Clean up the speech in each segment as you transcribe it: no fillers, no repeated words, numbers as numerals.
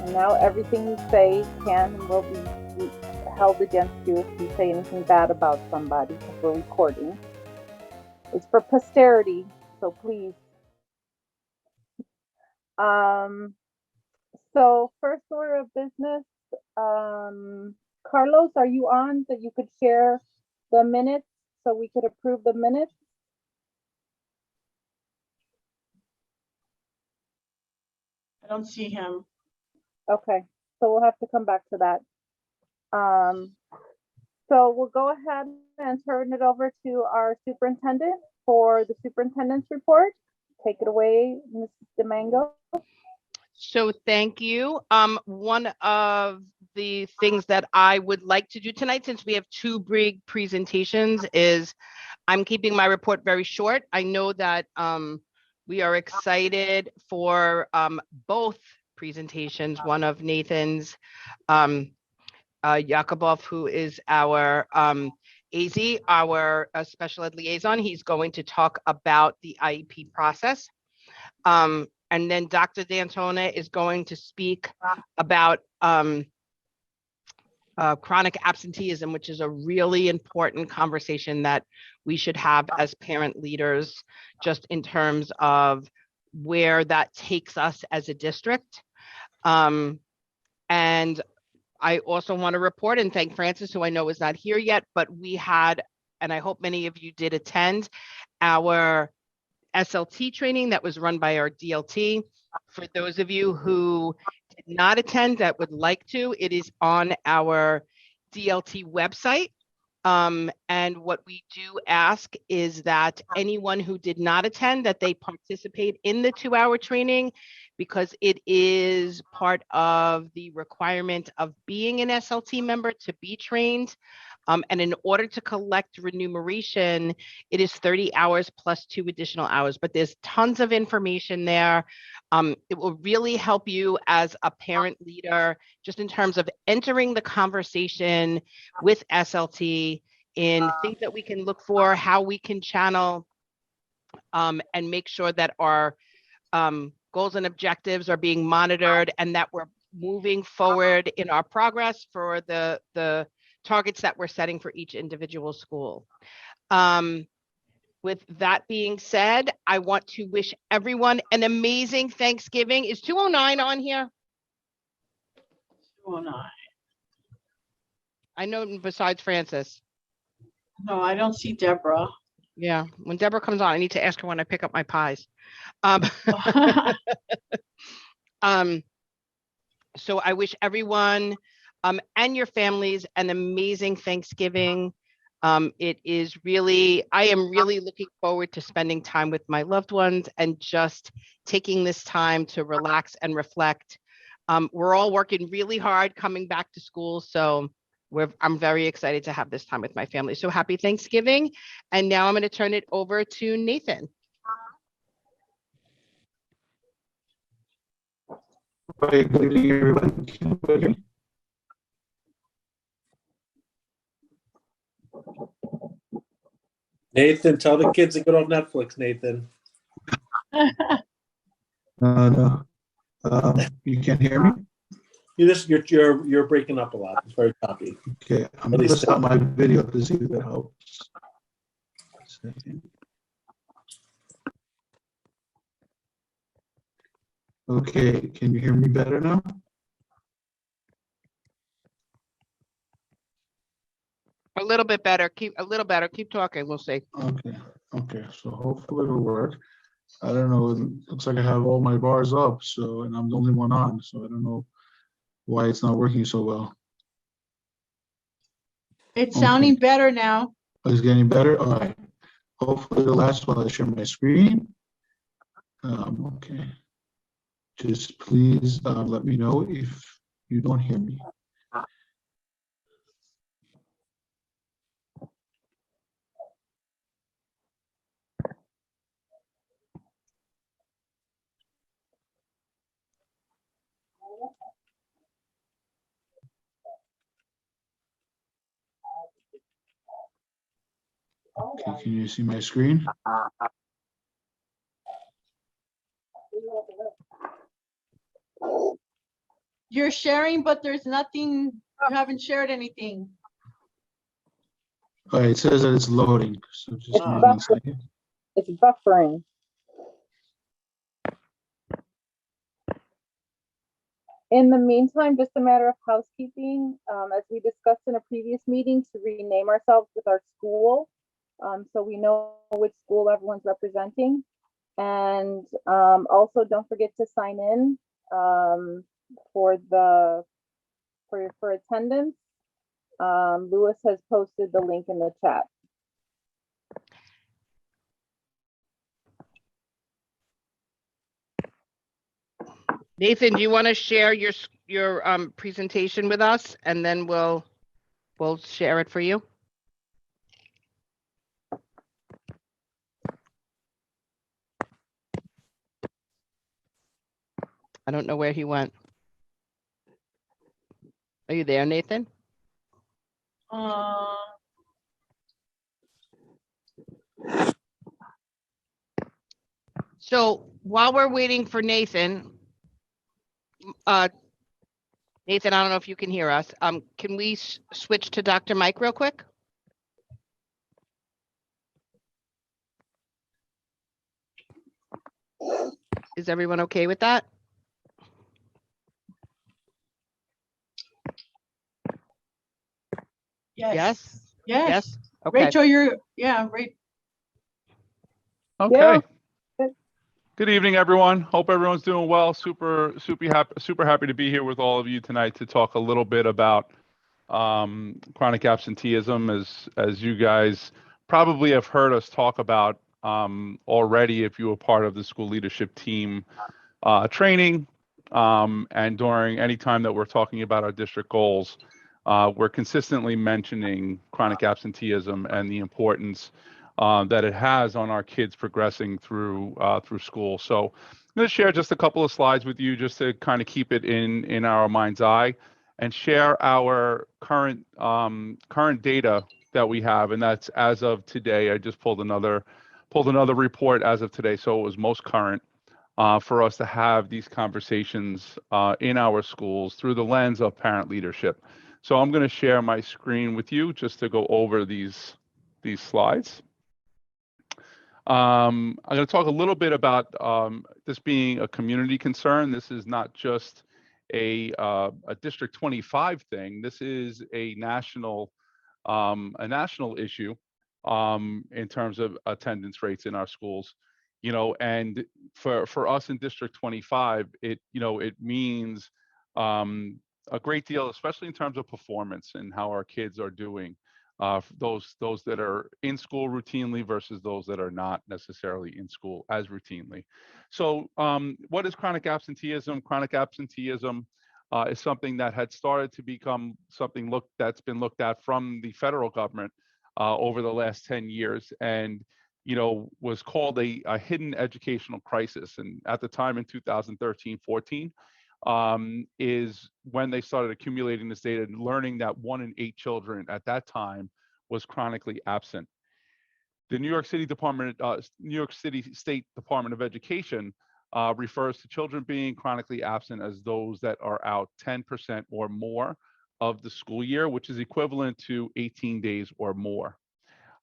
And now everything you say can and will be held against you if you say anything bad about somebody, because we're recording. It's for posterity, so please. Um, so first order of business, Carlos, are you on that you could share the minutes so we could approve the minutes? I don't see him. Okay, so we'll have to come back to that. So we'll go ahead and turn it over to our superintendent for the superintendent's report. Take it away, Mrs. DeMango. So thank you. One of the things that I would like to do tonight, since we have two big presentations, is I'm keeping my report very short. I know that we are excited for both presentations. One of Nathan's, Yakubov, who is our AZ, our special ed liaison. He's going to talk about the IEP process. And then Dr. D'Antona is going to speak about chronic absenteeism, which is a really important conversation that we should have as parent leaders, just in terms of where that takes us as a district. And I also want to report and thank Francis, who I know is not here yet, but we had, and I hope many of you did attend, our SLT training that was run by our DLT. For those of you who did not attend that would like to, it is on our DLT website. And what we do ask is that anyone who did not attend, that they participate in the 2-hour training, because it is part of the requirement of being an SLT member to be trained. And in order to collect remuneration, it is 30 hours plus 2 additional hours, but there's tons of information there. It will really help you as a parent leader, just in terms of entering the conversation with SLT in things that we can look for, how we can channel and make sure that our goals and objectives are being monitored and that we're moving forward in our progress for the targets that we're setting for each individual school. With that being said, I want to wish everyone an amazing Thanksgiving. Is 209 on here? 209. I know, besides Francis. No, I don't see Deborah. Yeah, when Deborah comes on, I need to ask her when I pick up my pies. So I wish everyone and your families an amazing Thanksgiving. It is really, I am really looking forward to spending time with my loved ones and just taking this time to relax and reflect. We're all working really hard coming back to school, so I'm very excited to have this time with my family. So happy Thanksgiving. And now I'm going to turn it over to Nathan. Good evening, everyone. Can you hear me? Nathan, tell the kids to get off Netflix, Nathan. No. You can't hear me? You're breaking up a lot. It's very choppy. Okay, I'm going to stop my video to see if that helps. Okay, can you hear me better now? A little bit better. Keep Keep talking. We'll see. Okay. So hopefully it'll work. I don't know. It looks like I have all my bars up, and I'm the only one on. So I don't know why it's not working so well. It's sounding better now. Oh, it's getting better. All right. Hopefully it'll last while I share my screen. Okay. Just please let me know if you don't hear me. Okay, can you see my screen? You're sharing, but there's nothing, you haven't shared anything. All right, it says that it's loading, so just give me Ah. 1 second. It's buffering. In the meantime, just a matter of housekeeping, as we discussed in a previous meeting, to rename ourselves with our school, so we know which school everyone's representing. And also, don't forget to sign in for attendance. Lewis has posted the link in the chat. Nathan, do you want to share your presentation with us, and then we'll share it for you? I don't know where he went. Are you there, Nathan? So while we're waiting for Nathan, Nathan, I don't know if you can hear us. Can we switch to Dr. Mike real quick? Is everyone okay with that? Yes. Yes? Yes. Yes? Okay. Rachel, right. Okay. Yeah. Good evening, everyone. Hope everyone's doing well. Super happy to be here with all of you tonight to talk a little bit about chronic absenteeism, as you guys probably have heard us talk about already if you were part of the school leadership team training, and during any time that we're talking about our district goals, we're consistently mentioning chronic absenteeism and the importance that it has on our kids progressing through school. So I'm going to share just a couple of slides with you just to kind of keep it in our mind's eye and share our current data that we have, and that's as of today. I just pulled another report as of today, so it was most current for us to have these conversations in our schools through the lens of parent leadership. So I'm going to share my screen with you just to go over these slides. I'm going to talk a little bit about this being a community concern. This is not just a District 25 thing. This is a national issue in terms of attendance rates in our schools. And for us in District 25, it means a great deal, especially in terms of performance and how our kids are doing. Those that are in school routinely versus those that are not necessarily in school as routinely. So what is chronic absenteeism? Chronic absenteeism is something that had started to become something that's been looked at from the federal government over the last 10 years, and was called a hidden educational crisis. And at the time in 2013-14 is when they started accumulating this data and learning that 1 in 8 children at that time was chronically absent. The New York City State Department of Education refers to children being chronically absent as those that are out 10% or more of the school year, which is equivalent to 18 days or more.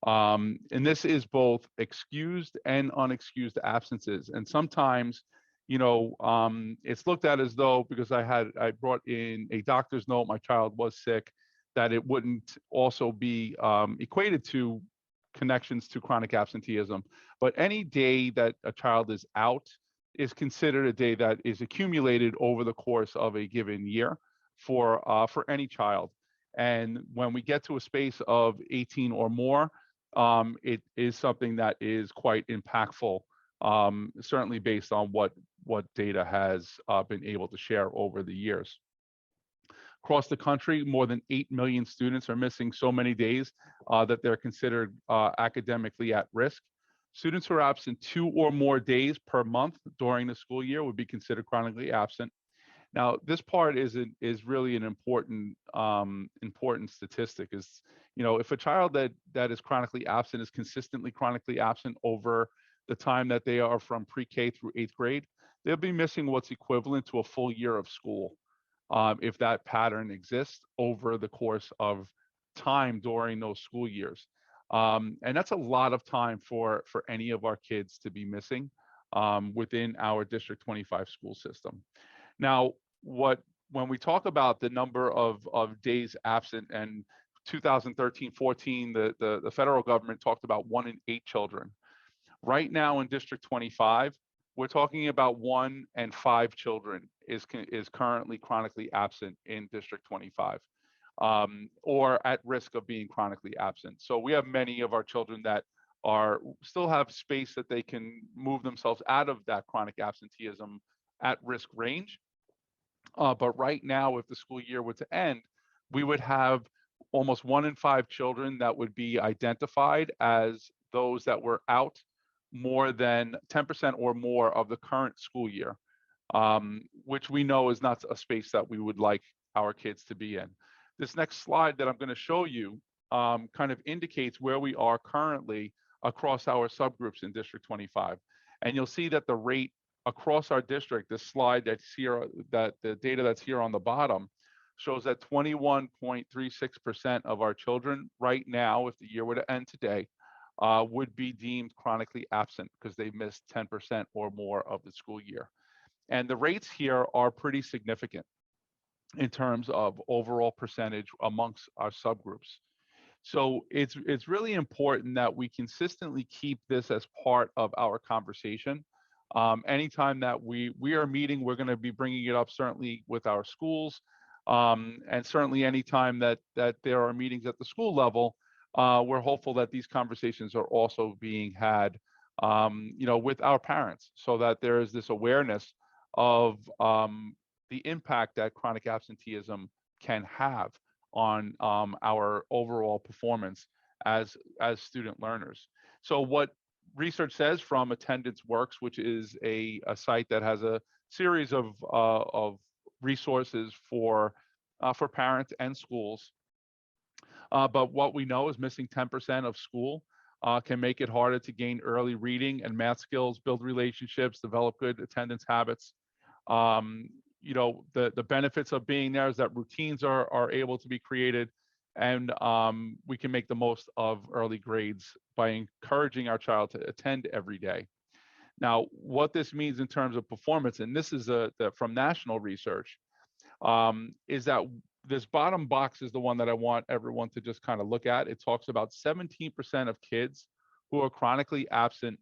And this is both excused and unexcused absences. And sometimes, it's looked at as though, because I brought in a doctor's note, my child was sick, that it wouldn't also be equated to connections to chronic absenteeism. But any day that a child is out is considered a day that is accumulated over the course of a given year for any child. And when we get to a space of 18 or more, it is something that is quite impactful, certainly based on what data has been able to share over the years. Across the country, more than 8 million students are missing so many days that they're considered academically at risk. Students who are absent 2 or more days per month during the school year would be considered chronically absent. Now, this part is really an important important statistic. Is, you know, if a child that is chronically absent is consistently chronically absent over the time that they are from pre-K through 8th grade, they'll be missing what's equivalent to a full year of school, if that pattern exists over the course of time during those school years. And that's a lot of time for any of our kids to be missing within our District 25 school system. Now, when we talk about the number of days absent, and 2013-14, the federal government talked about 1 in 8 children. Right now in District 25, we're talking about 1 in 5 children is currently chronically absent in District 25, or at risk of being chronically absent. So we have many of our children that still have space that they can move themselves out of that chronic absenteeism at risk range. But right now, if the school year were to end, we would have almost 1 in 5 children that would be identified as those that were out more than 10% or more of the current school year, which we know is not a space that we would like our kids to be in. This next slide that I'm going to show you kind of indicates where we are currently across our subgroups in District 25. And you'll see that the rate across our district, this slide that's here, that the data that's here on the bottom, shows that 21.36% of our children right now, if the year were to end today, would be deemed chronically absent because they missed 10% or more of the school year. And the rates here are pretty significant in terms of overall percentage amongst our subgroups. So it's really important that we consistently keep this as part of our conversation. Anytime that we are meeting, we're going to be bringing it up, certainly with our schools, and certainly anytime that there are meetings at the school level, we're hopeful that these conversations are also being had, with our parents, so that there is this awareness of the impact that chronic absenteeism can have on our overall performance as student learners. So what research says from Attendance Works, which is a site that has a series of resources for parents and schools. But what we know is missing 10% of school can make it harder to gain early reading and math skills, build relationships, develop good attendance habits. The benefits of being there is that routines are able to be created, and we can make the most of early grades by encouraging our child to attend every day. Now, what this means in terms of performance, and this is from national research, is that this bottom box is the one that I want everyone to just kind of look at. It talks about 17% of kids who are chronically absent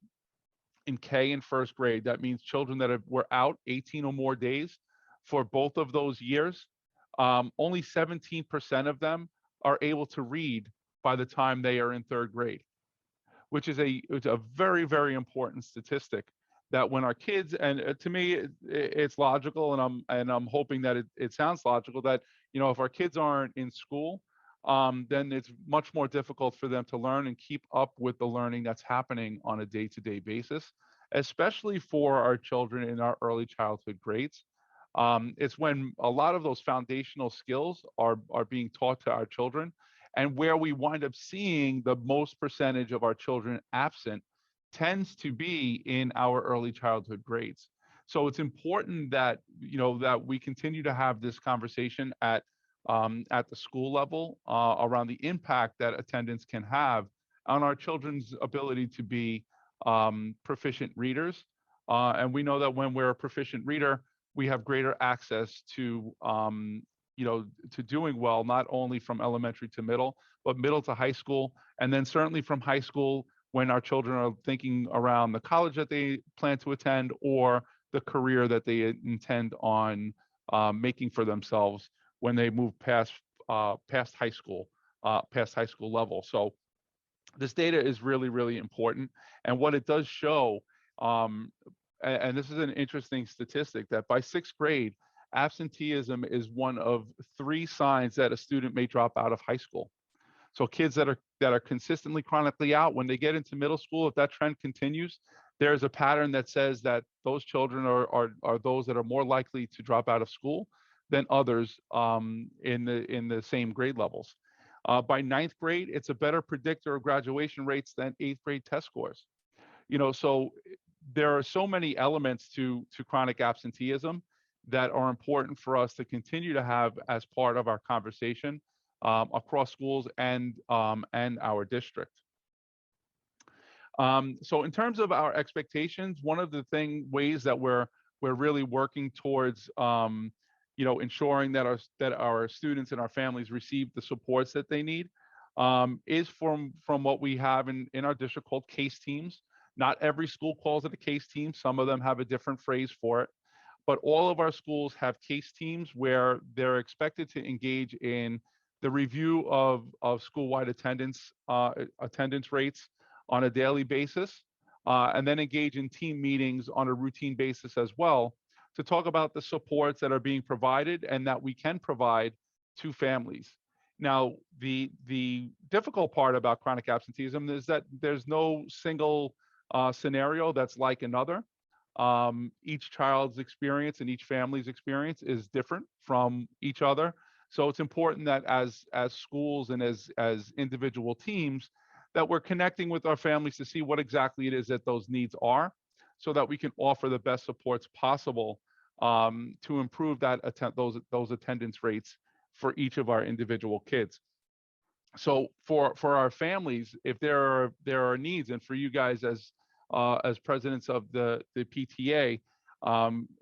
in K and first grade. That means children that were out 18 or more days for both of those years. Only 17% of them are able to read by the time they are in 3rd grade, which is a very, very important statistic. That when our kids, and to me, it's logical, and I'm hoping that it sounds logical, that if our kids aren't in school, then it's much more difficult for them to learn and keep up with the learning that's happening on a day-to-day basis, especially for our children in our early childhood grades. It's when a lot of those foundational skills are being taught to our children, and where we wind up seeing the most percentage of our children absent tends to be in our early childhood grades. So it's important that that we continue to have this conversation at the school level around the impact that attendance can have on our children's ability to be proficient readers. And we know that when we're a proficient reader, we have greater access to to doing well, not only from elementary to middle, but middle to high school, and then certainly from high school when our children are thinking around the college that they plan to attend or the career that they intend on making for themselves when they move past high school level. So this data is really, really important. And what it does show, and this is an interesting statistic, that by 6th grade, absenteeism is one of 3 signs that a student may drop out of high school. So kids that are consistently chronically out, when they get into middle school, if that trend continues, there's a pattern that says that those children are those that are more likely to drop out of school than others in the same grade levels. By ninth grade, it's a better predictor of graduation rates than eighth grade test scores. So there are so many elements to chronic absenteeism that are important for us to continue to have as part of our conversation across schools and our district. So in terms of our expectations, one of the ways that we're really working towards ensuring that our students and our families receive the supports that they need is from what we have in our district called case teams. Not every school calls it a case team. Some of them have a different phrase for it, but all of our schools have case teams where they're expected to engage in the review of school-wide attendance rates on a daily basis, and then engage in team meetings on a routine basis as well to talk about the supports that are being provided and that we can provide to families. Now, the difficult part about chronic absenteeism is that there's no single scenario that's like another. Each child's experience and each family's experience is different from each other. So it's important that as schools and as individual teams, that we're connecting with our families to see what exactly it is that those needs are, so that we can offer the best supports possible to improve those attendance rates for each of our individual kids. So for our families, if there are needs, and for you guys as presidents of the PTA,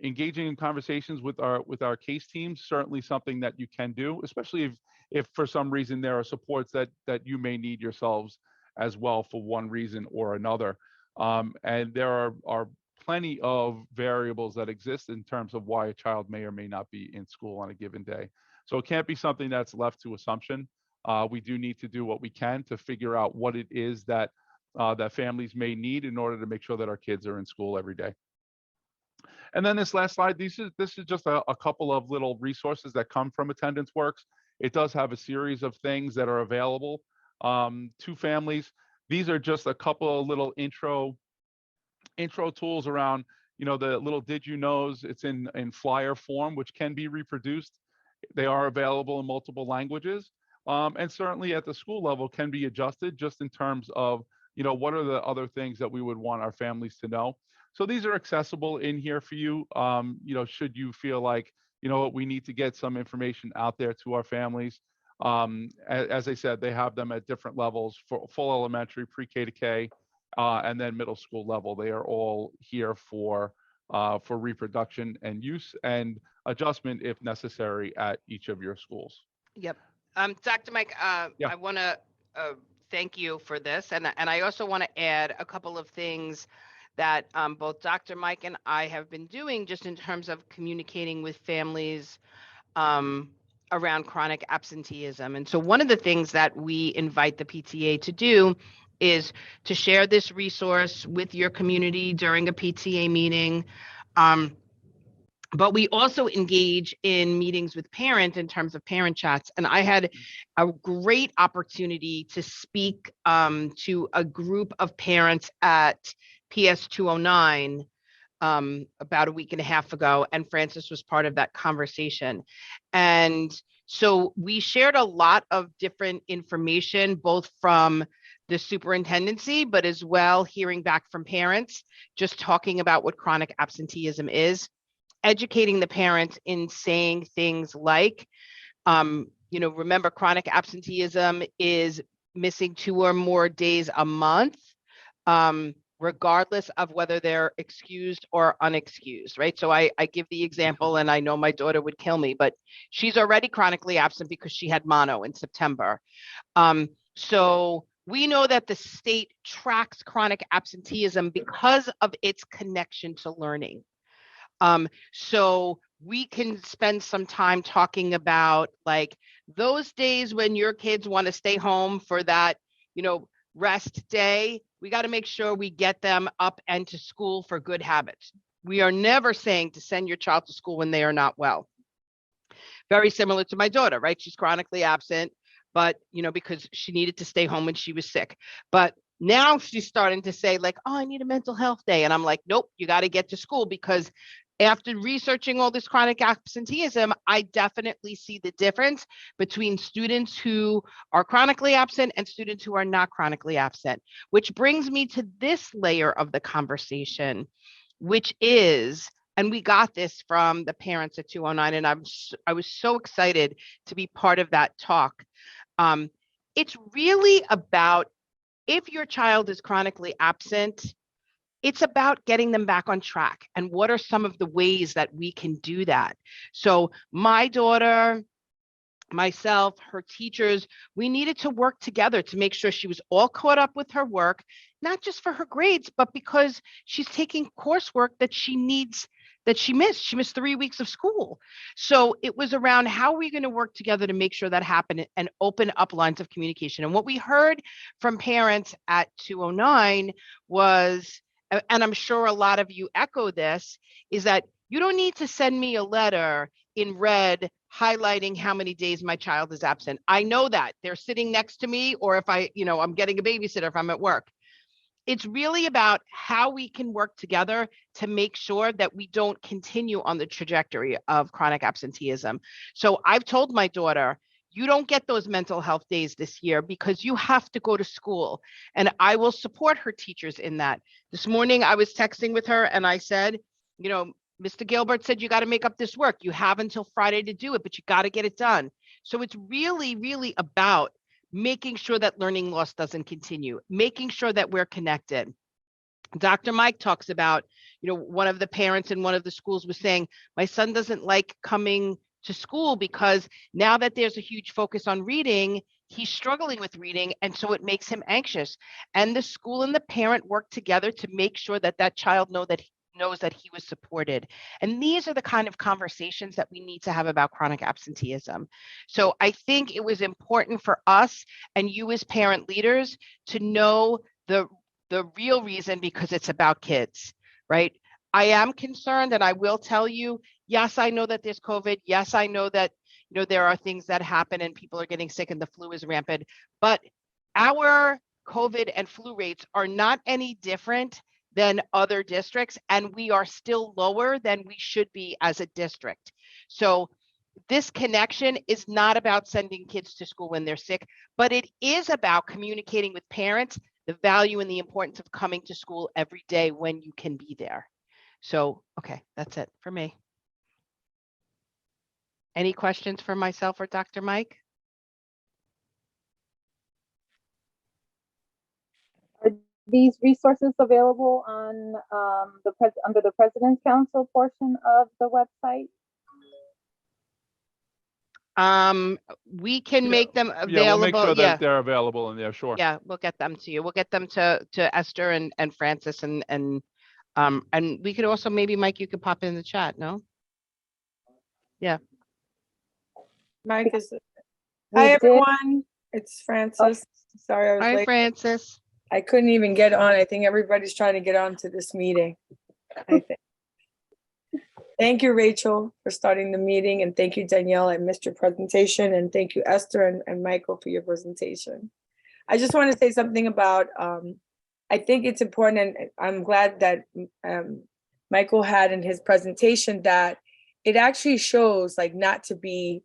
engaging in conversations with our case teams, certainly something that you can do, especially if for some reason there are supports that you may need yourselves as well for one reason or another. And there are plenty of variables that exist in terms of why a child may or may not be in school on a given day. So it can't be something that's left to assumption. We do need to do what we can to figure out what it is that families may need in order to make sure that our kids are in school every day. And then this last slide, this is just a couple of little resources that come from Attendance Works. It does have a series of things that are available to families. These are just a couple of little intro tools around, the little did you knows. It's in flyer form, which can be reproduced. They are available in multiple languages, and certainly at the school level can be adjusted just in terms of, what are the other things that we would want our families to know. So these are accessible in here for you, should you feel like, we need to get some information out there to our families. As I said, they have them at different levels for full elementary, pre-K to K, and then middle school level. They are all here for reproduction and use and adjustment if necessary at each of your schools. Yep. Dr. Mike, Yeah. I want to thank you for this. And I also want to add a couple of things that both Dr. Mike and I have been doing just in terms of communicating with families around chronic absenteeism. And so one of the things that we invite the PTA to do is to share this resource with your community during a PTA meeting. But we also engage in meetings with parents in terms of parent chats. And I had a great opportunity to speak to a group of parents at PS 209 about a week and a half ago, and Francis was part of that conversation. And so we shared a lot of different information, both from the superintendency, but as well hearing back from parents, just talking about what chronic absenteeism is, educating the parents in saying things like, remember, chronic absenteeism is missing 2 or more days a month, regardless of whether they're excused or unexcused, right? So I give the example, and I know my daughter would kill me, but she's already chronically absent because she had mono in September. So we know that the state tracks chronic absenteeism because of its connection to learning. So we can spend some time talking about like those days when your kids want to stay home for that, rest day. We got to make sure we get them up and to school for good habits. We are never saying to send your child to school when they are not well. Very similar to my daughter, right? She's chronically absent, but because she needed to stay home when she was sick. But Now she's starting to say like, oh, I need a mental health day. And I'm like, nope, you got to get to school, because after researching all this chronic absenteeism, I definitely see the difference between students who are chronically absent and students who are not chronically absent, which brings me to this layer of the conversation, which is, and we got this from the parents at 209, and I was so excited to be part of that talk. It's really about, if your child is chronically absent, it's about getting them back on track. And what are some of the ways that we can do that? So my daughter, myself, her teachers, we needed to work together to make sure she was all caught up with her work, not just for her grades, but because she's taking coursework that she needs, that she missed. She missed 3 weeks of school. So it was around, how are we going to work together to make sure that happened and open up lines of communication? And what we heard from parents at 209 was, and I'm sure a lot of you echo this, is that you don't need to send me a letter in red highlighting how many days my child is absent. I know that they're sitting next to me, or if I'm getting a babysitter if I'm at work. It's really about how we can work together to make sure that we don't continue on the trajectory of chronic absenteeism. So I've told my daughter, you don't get those mental health days this year because you have to go to school. And I will support her teachers in that. This morning, I was texting with her and I said, Mr. Gilbert said, you got to make up this work. You have until Friday to do it, but you got to get it done. So it's really, really about making sure that learning loss doesn't continue, making sure that we're connected. Dr. Mike talks about, one of the parents in one of the schools was saying, my son doesn't like coming to school because now that there's a huge focus on reading, he's struggling with reading. And so it makes him anxious. And the school and the parent work together to make sure that that child knows that he was supported. And these are the kind of conversations that we need to have about chronic absenteeism. So I think it was important for us and you as parent leaders to know the real reason, because it's about kids, right? I am concerned, and I will tell you, yes, I know that there's COVID. Yes, I know that, there are things that happen and people are getting sick and the flu is rampant, but our COVID and flu rates are not any different than other districts, and we are still lower than we should be as a district. So this connection is not about sending kids to school when they're sick, but it is about communicating with parents the value and the importance of coming to school every day when you can be there. So, okay, that's it for me. Any questions for myself or Dr. Mike? Are these resources available on under the President's Council portion of the website? We can make them available. Yeah, we'll make sure that they're available in there, sure. Yeah, we'll get them to you. We'll get them to Esther and Francis and we could also, maybe Mike, you could pop in the chat, no? Yeah. Mike is. We Hi, did- everyone. It's Francis. Sorry, I was Hi, late. Francis. I couldn't even get on. I think everybody's trying to get on to this meeting. I think. Thank you, Rachel, for starting the meeting, and thank you, Danielle. I missed your presentation, and thank you, Esther and Michael, for your presentation. I just want to say something about, I think it's important, and I'm glad that Michael had in his presentation that it actually shows like not to be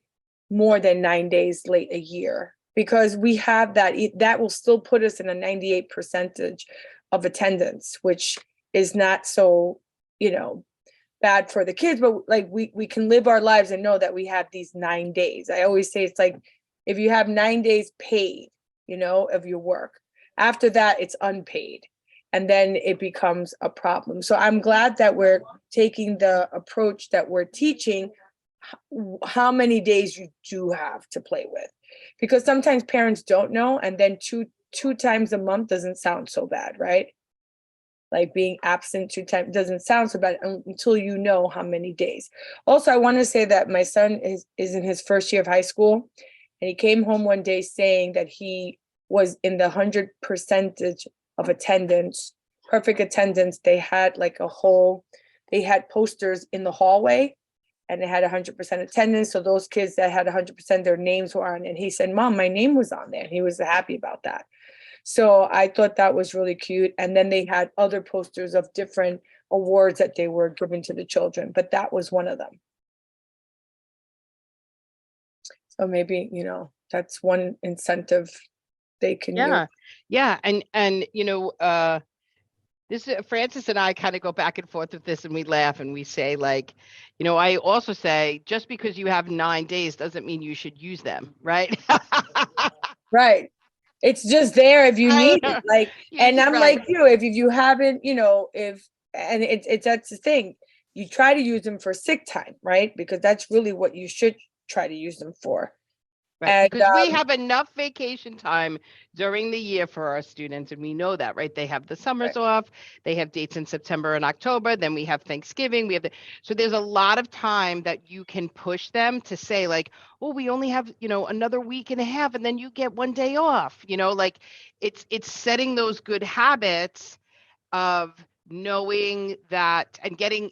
more than 9 days late a year, because we have that will still put us in a 98% of attendance, which is not so, bad for the kids, but like we can live our lives and know that we have these 9 days. I always say it's like if you have 9 days paid, of your work, after that it's unpaid, and then it becomes a problem. So I'm glad that we're taking the approach that we're teaching how many days you do have to play with, because sometimes parents don't know, and then two times a month doesn't sound so bad, right? Like being absent 2 times doesn't sound so bad until you know how many days. Also, I want to say that my son is in his first year of high school, and he came home one day saying that he was in the 100% of attendance, perfect attendance. They had they had posters in the hallway, and they had 100% attendance. So those kids that had 100%, their names were on. And he said, "Mom, my name was on there." And he was happy about that. So I thought that was really cute. And then they had other posters of different awards that they were giving to the children, but that was one of them. So maybe, that's one incentive they can use. Yeah. And, this is Francis and I kind of go back and forth with this, and we laugh and we say, like, I also say, just because you have 9 days doesn't mean you should use them, right? Right. It's just there if you need it. Like, and I'm Right. like you, if you haven't, it's that's the thing. You try to use them for sick time, right? Because that's really what you should try to use them for. Right, And, because we have enough vacation time during the year for our students, and we know that, right? They have the summers off, they have dates in September and October, then we have Thanksgiving, so there's a lot of time that you can push them to say, like, oh, we only have, another week and a half, and then you get 1 day off, like it's setting those good habits of knowing that and getting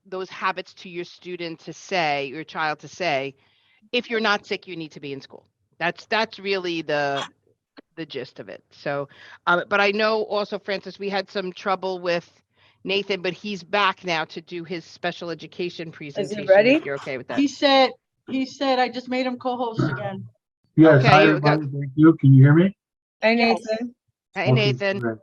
those habits to your student to say, your child to say, if you're not sick, you need to be in school. That's really the gist of it. So, but I know also, Francis, we had some trouble with Nathan, but he's back now to do his special education presentation. ready? If you're okay with that. He said, I just made him co-host again. Yes, Okay, hi, you got- everybody. Thank you. Can you hear me? Hi, Yes. Nathan. Hey, Okay, Nathan. great.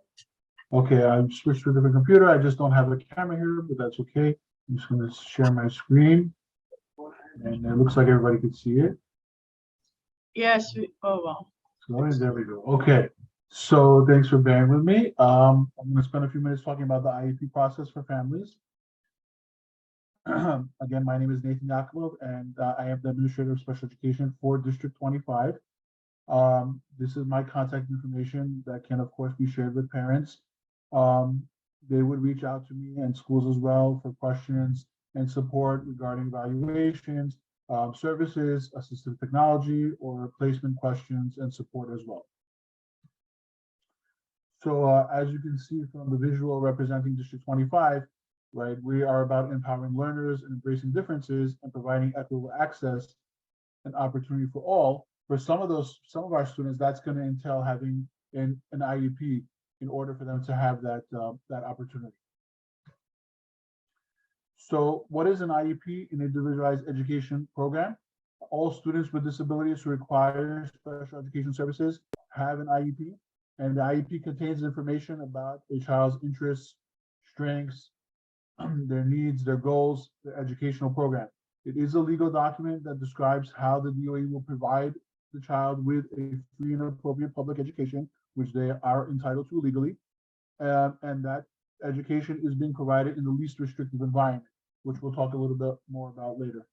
Okay, I switched to a different computer. I just don't have a camera here, but that's okay. I'm just going to share my screen. And it looks like everybody can see it. Yes, oh, well. So there we go. Okay, so thanks for bearing with me. I'm going to spend a few minutes talking about the IEP process for families. Again, my name is Nathan Yakovov, and I am the Administrator of Special Education for District 25. This is my contact information that can, of course, be shared with parents. They would reach out to me and schools as well for questions and support regarding evaluations, services, assistive technology, or placement questions and support as well. So as you can see from the visual representing District 25, right, we are about empowering learners and embracing differences and providing equitable access and opportunity for all. For some of our students, that's going to entail having an IEP in order for them to have that opportunity. So what is an IEP? An individualized education program? All students with disabilities who require special education services have an IEP, and the IEP contains information about a child's interests, strengths, their needs, their goals, their educational program. It is a legal document that describes how the DOE will provide the child with a free and appropriate public education, which they are entitled to legally, and that education is being provided in the least restrictive environment, which we'll talk a little bit more about later.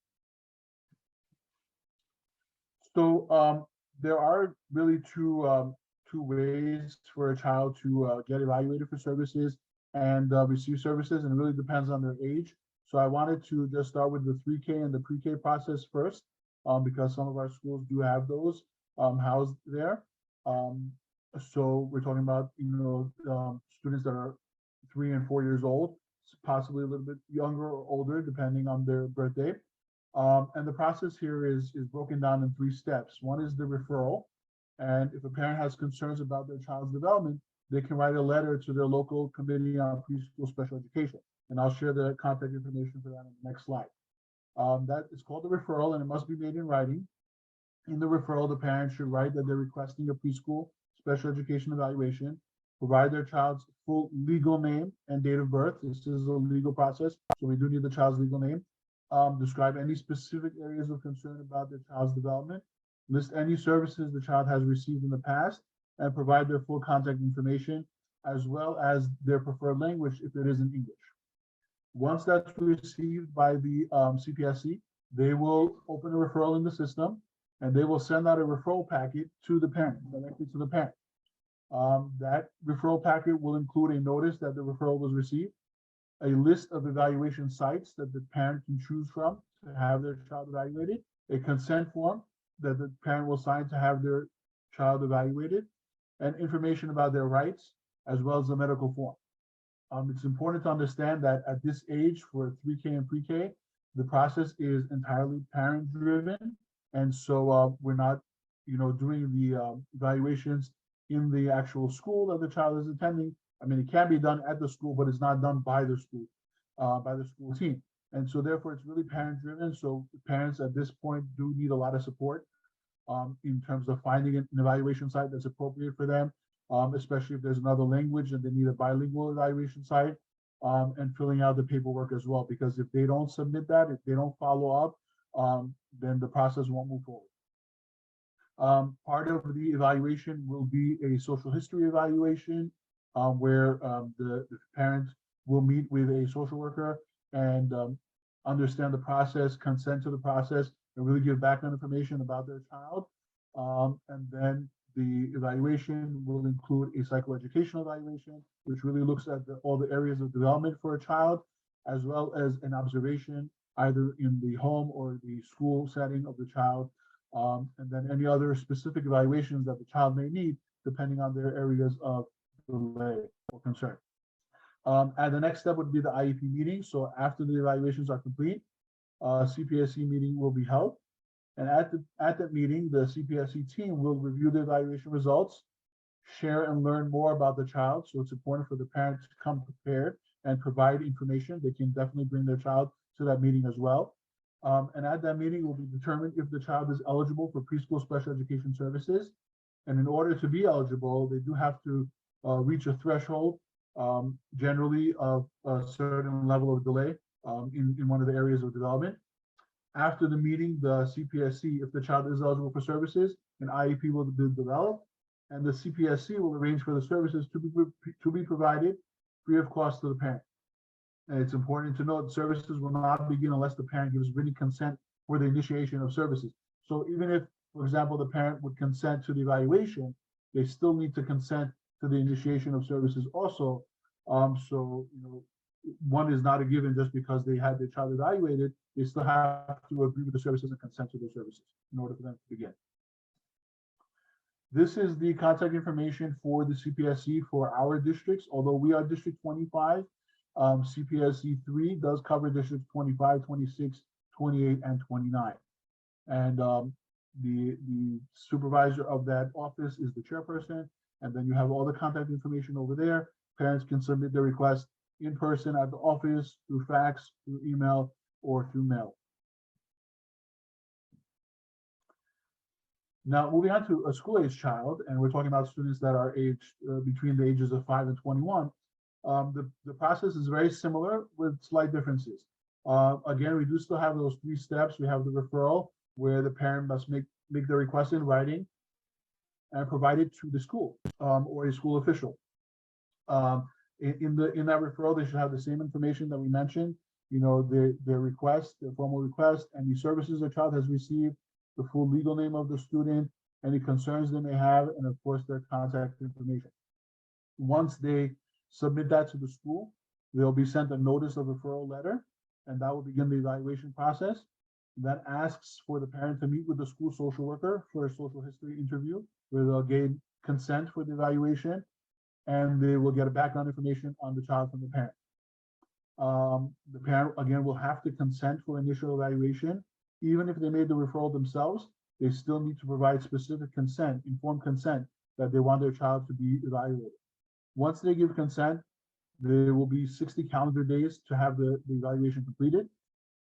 So there are really two ways for a child to get evaluated for services and receive services, and it really depends on their age. So I wanted to just start with the 3K and the pre-K process first, because some of our schools do have those housed there. So we're talking about students that are 3 and 4 years old, possibly a little bit younger or older, depending on their birthday. And the process here is broken down in 3 steps. One is the referral. And if a parent has concerns about their child's development, they can write a letter to their local committee on preschool special education. And I'll share the contact information for that on the next slide. That is called the referral, and it must be made in writing. In the referral, the parent should write that they're requesting a preschool special education evaluation, provide their child's full legal name and date of birth. This is a legal process, so we do need the child's legal name. Describe any specific areas of concern about their child's development, list any services the child has received in the past, and provide their full contact information, as well as their preferred language if it is in English. Once that's received by the CPSC, they will open a referral in the system, and they will send out a referral packet to the parent, directly to the parent. That referral packet will include a notice that the referral was received, a list of evaluation sites that the parent can choose from to have their child evaluated, a consent form that the parent will sign to have their child evaluated, and information about their rights, as well as the medical form. It's important to understand that at this age for 3K and pre-K, the process is entirely parent-driven, and so we're not, doing the evaluations in the actual school that the child is attending. I mean, it can be done at the school, but it's not done by the school team. And so therefore, it's really parent driven. So parents at this point do need a lot of support in terms of finding an evaluation site that's appropriate for them, especially if there's another language and they need a bilingual evaluation site, and filling out the paperwork as well. Because if they don't submit that, if they don't follow up, then the process won't move forward. Part of the evaluation will be a social history evaluation, where the parent will meet with a social worker and understand the process, consent to the process, and really give background information about their child. And then the evaluation will include a psychoeducational evaluation, which really looks at all the areas of development for a child, as well as an observation either in the home or the school setting of the child, and then any other specific evaluations that the child may need, depending on their areas of delay or concern. And the next step would be the IEP meeting. So after the evaluations are complete, CPSC meeting will be held. And at that meeting, the CPSC team will review the evaluation results, share and learn more about the child. So it's important for the parent to come prepared and provide information. They can definitely bring their child to that meeting as well. And at that meeting, it will be determined if the child is eligible for preschool special education services. And in order to be eligible, they do have to reach a threshold, generally of a certain level of delay in one of the areas of development. After the meeting, the CPSC, if the child is eligible for services, an IEP will be developed, and the CPSC will arrange for the services to be provided free of cost to the parent. And it's important to note services will not begin unless the parent gives written consent for the initiation of services. So even if, for example, the parent would consent to the evaluation, they still need to consent to the initiation of services also. So, one is not a given just because they had their child evaluated. They still have to agree with the services and consent to the services in order for them to begin. This is the contact information for the CPSC for our districts. Although we are District 25, CPSC 3 does cover districts 25, 26, 28, and 29. And the supervisor of that office is the chairperson. And then you have all the contact information over there. Parents can submit their request in person at the office, through fax, through email, or through mail. Now, moving on to a school-age child, and we're talking about students that are aged between the ages of 5 and 21. The process is very similar with slight differences. Again, we do still have those 3 steps. We have the referral, where the parent must make the request in writing and provide it to the school or a school official. In that referral, they should have the same information that we mentioned, their request, their formal request, any services the child has received, the full legal name of the student, any concerns they may have, and of course their contact information. Once they submit that to the school, they'll be sent a notice of referral letter, and that will begin the evaluation process. That asks for the parent to meet with the school social worker for a social history interview, where they'll gain consent for the evaluation, and they will get a background information on the child from the parent. The parent, again, will have to consent for initial evaluation. Even if they made the referral themselves, they still need to provide specific consent, informed consent, that they want their child to be evaluated. Once they give consent, there will be 60 calendar days to have the evaluation completed.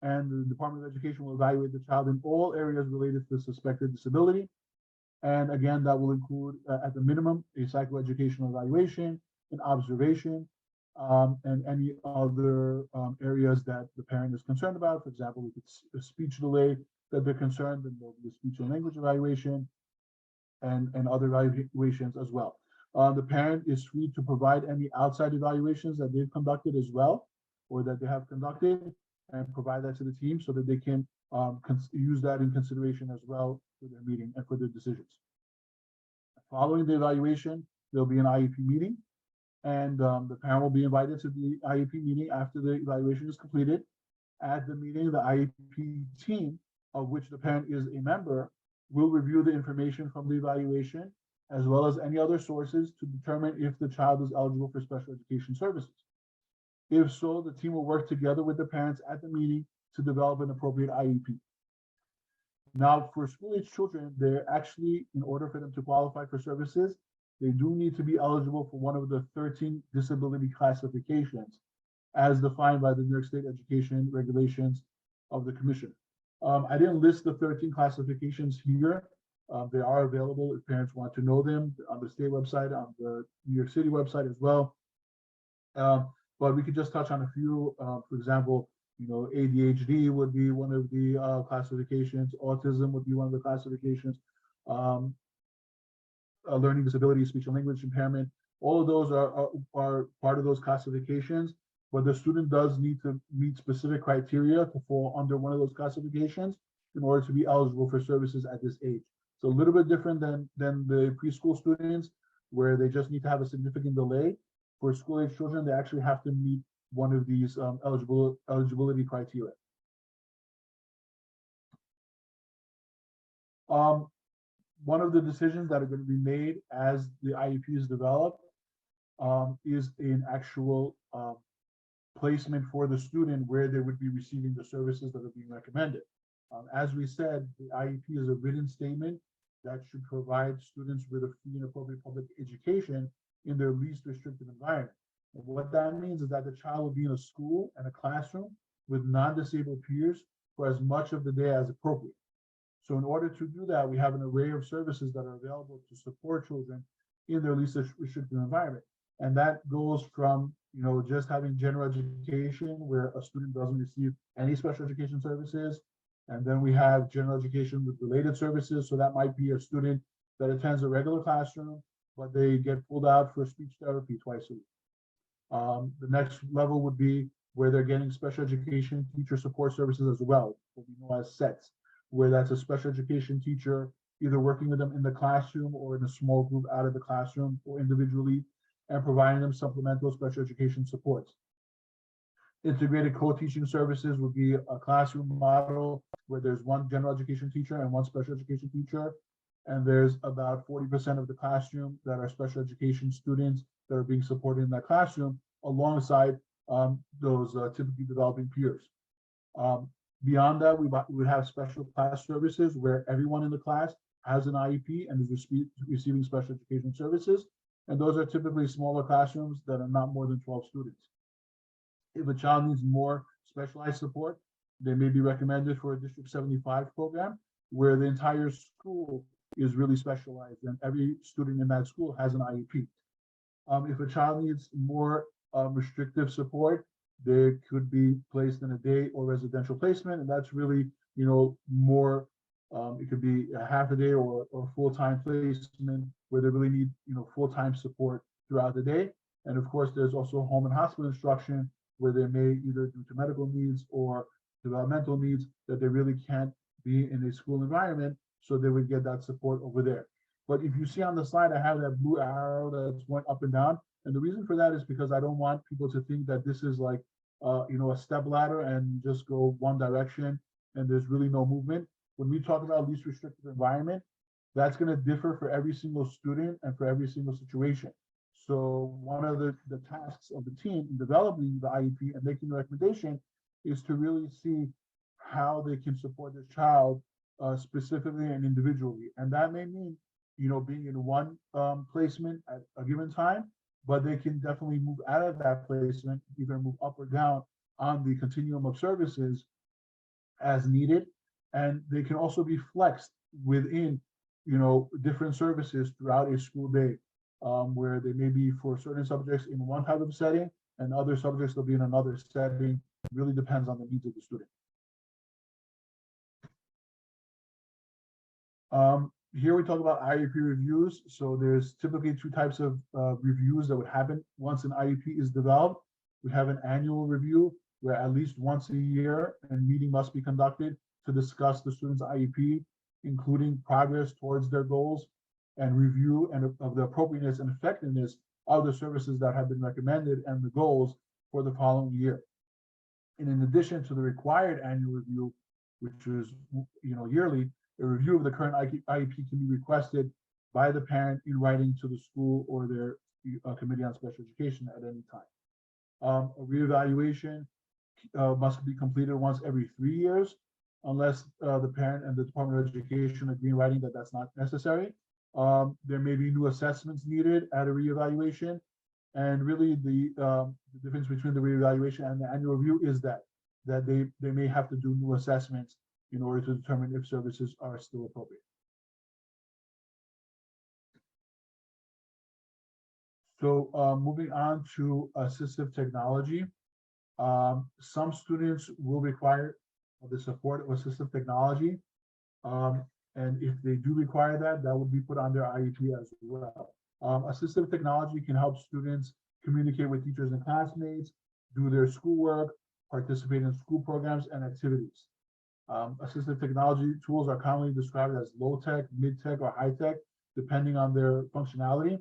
And the Department of Education will evaluate the child in all areas related to suspected disability. And again, that will include, at the minimum, a psychoeducational evaluation, an observation, and any other areas that the parent is concerned about. For example, if it's a speech delay that they're concerned, then there'll be a speech and language evaluation and other evaluations as well. The parent is free to provide any outside evaluations that they've conducted as well, or that they have conducted, and provide that to the team so that they can use that in consideration as well for their meeting and for their decisions. Following the evaluation, there'll be an IEP meeting, and the parent will be invited to the IEP meeting after the evaluation is completed. At the meeting, the IEP team, of which the parent is a member, will review the information from the evaluation, as well as any other sources, to determine if the child is eligible for special education services. If so, the team will work together with the parents at the meeting to develop an appropriate IEP. Now, for school-age children, they're actually, in order for them to qualify for services, they do need to be eligible for one of the 13 disability classifications as defined by the New York State Education Regulations of the Commission. I didn't list the 13 classifications here. They are available if parents want to know them on the state website, on the New York City website as well. But we could just touch on a few. For example, ADHD would be one of the classifications. Autism would be one of the classifications. Learning disability, speech and language impairment. All of those are part of those classifications, but the student does need to meet specific criteria to fall under one of those classifications in order to be eligible for services at this age. It's a little bit different than the preschool students, where they just need to have a significant delay. For school-age children, they actually have to meet one of these eligibility criteria. One of the decisions that are going to be made as the IEP is developed is an actual placement for the student where they would be receiving the services that are being recommended. As we said, the IEP is a written statement that should provide students with a free and appropriate public education in their least restrictive environment. And what that means is that the child will be in a school and a classroom with non-disabled peers for as much of the day as appropriate. So in order to do that, we have an array of services that are available to support children in their least restrictive environment. And that goes from, just having general education where a student doesn't receive any special education services. And then we have general education with related services. So that might be a student that attends a regular classroom, but they get pulled out for speech therapy twice a week. The next level would be where they're getting special education teacher support services as well, what we know as SETS, where that's a special education teacher either working with them in the classroom or in a small group out of the classroom or individually, and providing them supplemental special education supports. Integrated co-teaching services would be a classroom model where there's one general education teacher and one special education teacher, and there's about 40% of the classroom that are special education students that are being supported in that classroom alongside those typically developing peers. Beyond that, we would have special class services where everyone in the class has an IEP and is receiving special education services. And those are typically smaller classrooms that are not more than 12 students. If a child needs more specialized support, they may be recommended for a District 75 program where the entire school is really specialized and every student in that school has an IEP. If a child needs more restrictive support, they could be placed in a day or residential placement, and that's really, more. It could be a half a day or full-time placement where they really need, full-time support throughout the day. And of course, there's also home and hospital instruction where they may either due to medical needs or developmental needs that they really can't be in a school environment, so they would get that support over there. But if you see on the slide, I have that blue arrow that's going up and down. And the reason for that is because I don't want people to think that this is like, a step ladder and just go one direction and there's really no movement. When we talk about least restrictive environment, that's going to differ for every single student and for every single situation. So one of the tasks of the team in developing the IEP and making the recommendation is to really see how they can support this child specifically and individually. And that may mean, being in one placement at a given time, but they can definitely move out of that placement, either move up or down on the continuum of services as needed. And they can also be flexed within, different services throughout a school day, where they may be for certain subjects in one type of setting and other subjects will be in another setting. It really depends on the needs of the student. Here we talk about IEP reviews. So there's typically two types of reviews that would happen once an IEP is developed. We have an annual review where at least once a year a meeting must be conducted to discuss the student's IEP, including progress towards their goals and review of the appropriateness and effectiveness of the services that have been recommended and the goals for the following year. And in addition to the required annual review, which is yearly, a review of the current IEP can be requested by the parent in writing to the school or their committee on special education at any time. A reevaluation must be completed once every 3 years, unless the parent and the Department of Education agree in writing that that's not necessary. There may be new assessments needed at a reevaluation. And really the difference between the reevaluation and the annual review is that they may have to do new assessments in order to determine if services are still appropriate. So moving on to assistive technology. Some students will require the support of assistive technology. And if they do require that, that would be put on their IEP as well. Assistive technology can help students communicate with teachers and classmates, do their schoolwork, participate in school programs and activities. Assistive technology tools are commonly described as low-tech, mid-tech, or high-tech, depending on their functionality.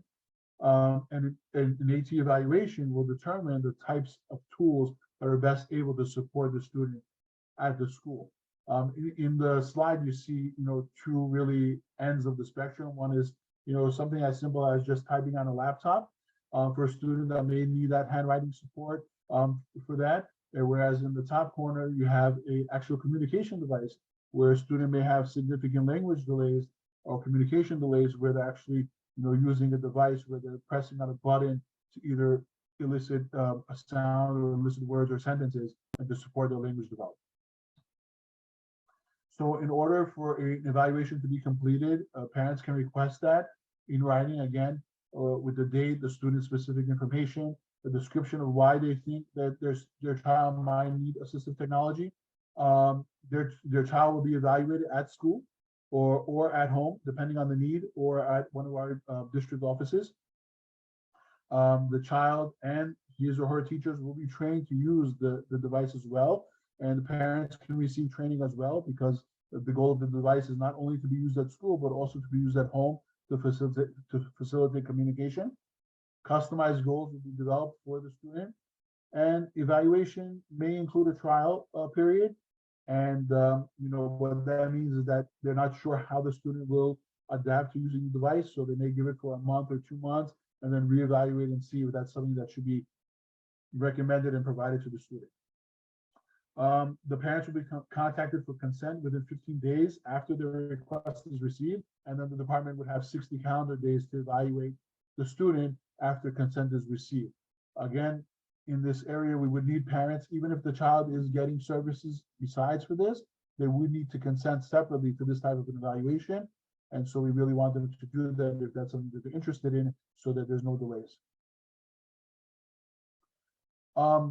And an AT evaluation will determine the types of tools that are best able to support the student at the school. In the slide, you see, two really ends of the spectrum. One is, something as simple as just typing on a laptop for a student that may need that handwriting support for that. Whereas in the top corner, you have a actual communication device where a student may have significant language delays or communication delays where they're actually, using a device where they're pressing on a button to either elicit a sound or elicit words or sentences and to support their language development. So in order for an evaluation to be completed, parents can request that in writing again, with the date, the student specific information, the description of why they think that their child might need assistive technology. Their child will be evaluated at school or at home, depending on the need, or at one of our district offices. The child and his or her teachers will be trained to use the device as well. And the parents can receive training as well, because the goal of the device is not only to be used at school, but also to be used at home to facilitate communication. Customized goals will be developed for the student, and evaluation may include a trial period. And what that means is that they're not sure how the student will adapt to using the device, so they may give it for a month or 2 months and then reevaluate and see if that's something that should be recommended and provided to the student. The parents will be contacted for consent within 15 days after the request is received, and then the department would have 60 calendar days to evaluate the student after consent is received. Again, in this area, we would need parents, even if the child is getting services besides for this, they would need to consent separately to this type of an evaluation. And so we really want them to do that if that's something that they're interested in, so that there's no delays.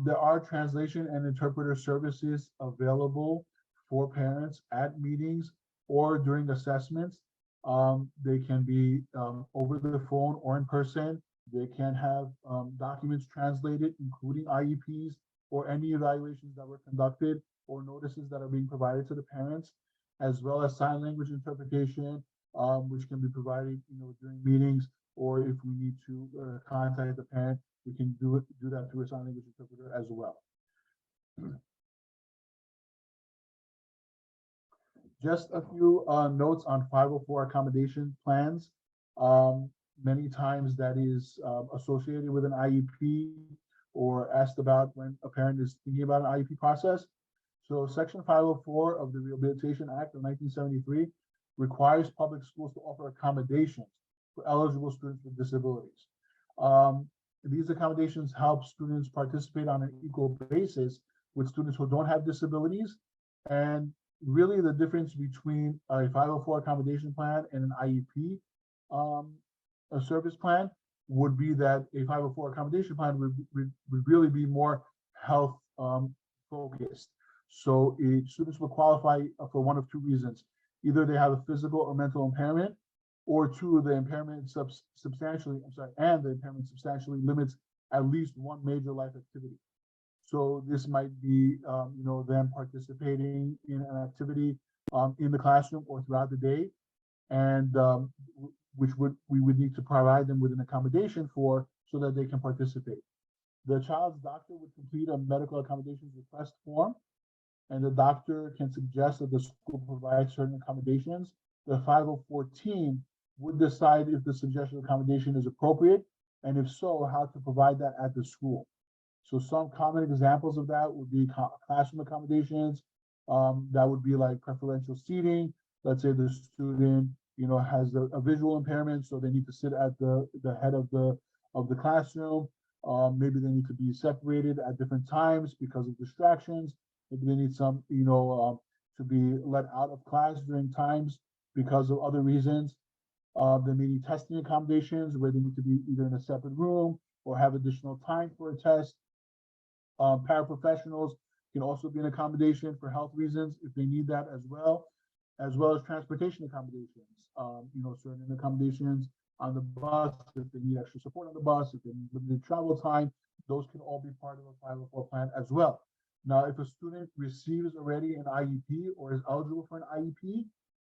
There are translation and interpreter services available for parents at meetings or during assessments. They can be over the phone or in person. They can have documents translated, including IEPs or any evaluations that were conducted or notices that are being provided to the parents, as well as sign language interpretation, which can be provided, during meetings, or if we need to contact the parent, we can do that through a sign language interpreter as well. Just a few notes on 504 accommodation plans. Many times that is associated with an IEP or asked about when a parent is thinking about an IEP process. So Section 504 of the Rehabilitation Act of 1973 requires public schools to offer accommodations for eligible students with disabilities. These accommodations help students participate on an equal basis with students who don't have disabilities. And really the difference between a 504 accommodation plan and an IEP a service plan would be that a 504 accommodation plan would really be more health focused. So students will qualify for one of two reasons. Either they have a physical or mental impairment, or two, the impairment substantially limits at least one major life activity. So this might be, them participating in an activity in the classroom or throughout the day, and we would need to provide them with an accommodation for, so that they can participate. The child's doctor would complete a medical accommodations request form, and the doctor can suggest that the school provide certain accommodations. The 504 team would decide if the suggested accommodation is appropriate, and if so, how to provide that at the school. So some common examples of that would be classroom accommodations. That would be like preferential seating. Let's say the student, has a visual impairment, so they need to sit at the head of the classroom. Maybe they need to be separated at different times because of distractions. Maybe they need some, to be let out of class during times because of other reasons. They may need testing accommodations where they need to be either in a separate room or have additional time for a test. Paraprofessionals can also be an accommodation for health reasons if they need that as well as transportation accommodations. Certain accommodations on the bus, if they need extra support on the bus, if they need limited travel time, those can all be part of a 504 plan as well. Now, if a student receives already an IEP or is eligible for an IEP,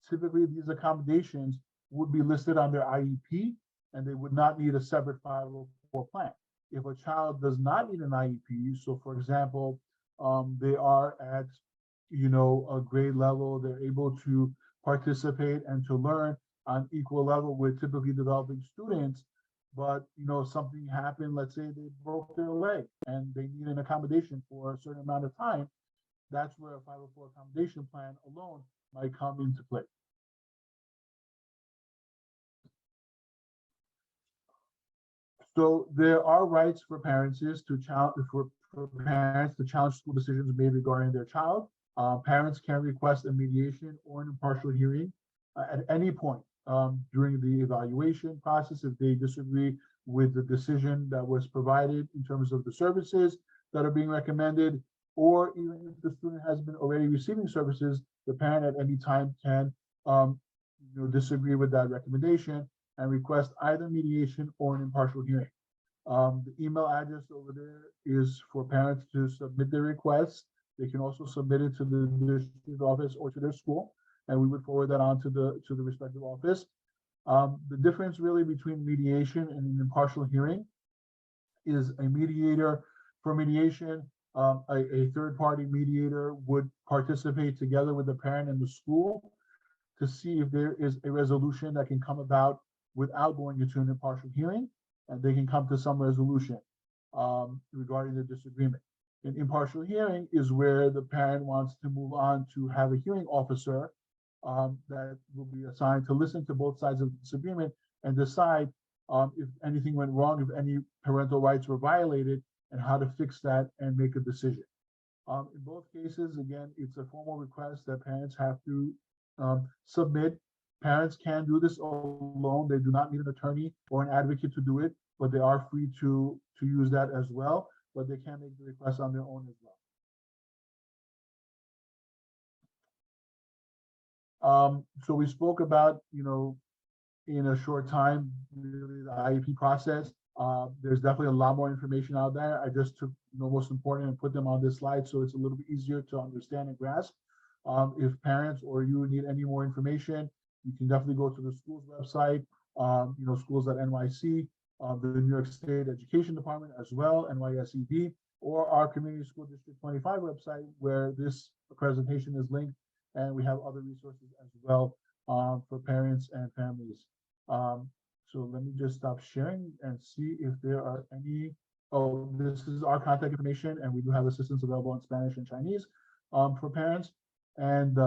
typically these accommodations would be listed on their IEP and they would not need a separate 504 plan. If a child does not need an IEP, so for example, they are at, a grade level, they're able to participate and to learn on equal level with typically developing students, but something happened, let's say they broke their leg and they need an accommodation for a certain amount of time, that's where a 504 accommodation plan alone might come into play. So there are rights for parents to challenge school decisions made regarding their child. Parents can request a mediation or an impartial hearing at any point during the evaluation process if they disagree with the decision that was provided in terms of the services that are being recommended, or even if the student has been already receiving services, the parent at any time can disagree with that recommendation and request either mediation or an impartial hearing. The email address over there is for parents to submit their requests. They can also submit it to the district office or to their school, and we would forward that on to the respective office. The difference really between mediation and an impartial hearing is a mediator. For mediation, a third-party mediator would participate together with the parent and the school to see if there is a resolution that can come about without going into an impartial hearing, and they can come to some resolution regarding the disagreement. An impartial hearing is where the parent wants to move on to have a hearing officer that will be assigned to listen to both sides of the disagreement and decide if anything went wrong, if any parental rights were violated, and how to fix that and make a decision. In both cases, again, it's a formal request that parents have to submit. Parents can do this alone. They do not need an attorney or an advocate to do it, but they are free to use that as well, but they can make the request on their own as well. So we spoke about, in a short time, really the IEP process. There's definitely a lot more information out there. I just took the most important and put them on this slide so it's a little bit easier to understand and grasp. If parents or you need any more information, you can definitely go to the school's website, schools.nyc, the New York State Education Department as well, NYSED, or our Community School District 25 website where this presentation is linked, and we have other resources as well for parents and families. So let me just stop sharing and see if there are any. Oh, this is our contact information, and we do have assistance available in Spanish and Chinese for parents. And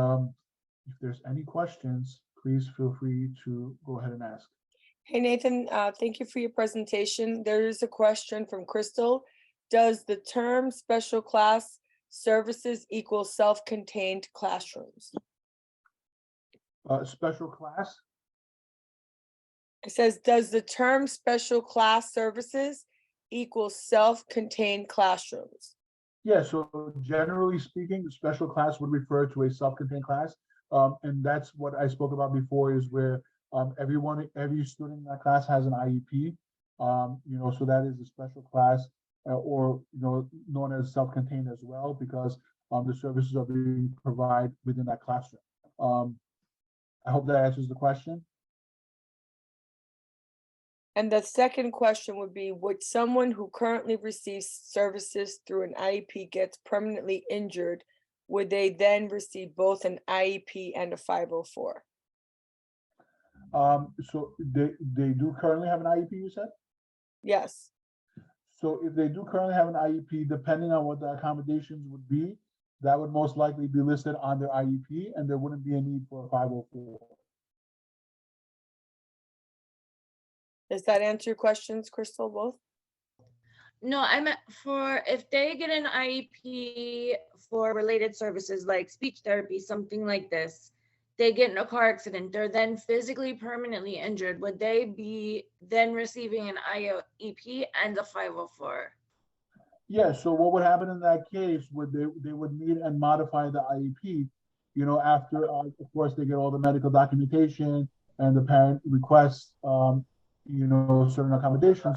if there's any questions, please feel free to go ahead and ask. Hey, Nathan, thank you for your presentation. There is a question from Crystal. Does the term special class services equal self-contained classrooms? Special class? It says, does the term special class services equal self-contained classrooms? Yeah, so generally speaking, the special class would refer to a self-contained class. And that's what I spoke about before, is where every student in that class has an IEP. So that is a special class or known as self-contained as well, because the services are being provided within that classroom. I hope that answers the question. And the second question would be, would someone who currently receives services through an IEP gets permanently injured, would they then receive both an IEP and a 504? So they do currently have an IEP, you said? Yes. So if they do currently have an IEP, depending on what the accommodations would be, that would most likely be listed on their IEP, and there wouldn't be a need for a 504. Does that answer your questions, Crystal, both? No, I meant for if they get an IEP for related services like speech therapy, something like this, they get in a car accident, they're then physically permanently injured, would they be then receiving an IEP and a 504? Yeah, so what would happen in that case, would they would need and modify the IEP, you know, after, of course, they get all the medical documentation and the parent requests, you know, certain accommodations,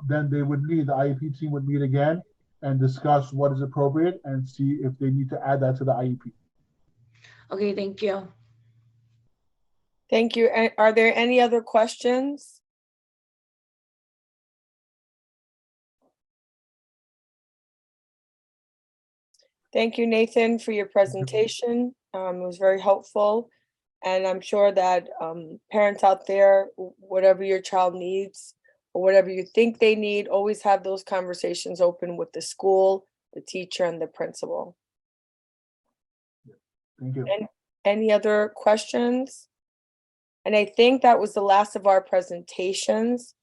then they would meet, the IEP team would meet again and discuss what is appropriate and see if they need to add that to the IEP. Okay, thank you. Thank you. And are there any other questions? Thank you, Nathan, for your presentation. It was very helpful. And I'm sure that parents out there, whatever your child needs or whatever you think they need, always have those conversations open with the school, the teacher, and the principal. Thank you. Any other questions? And I think that was the last of our presentations.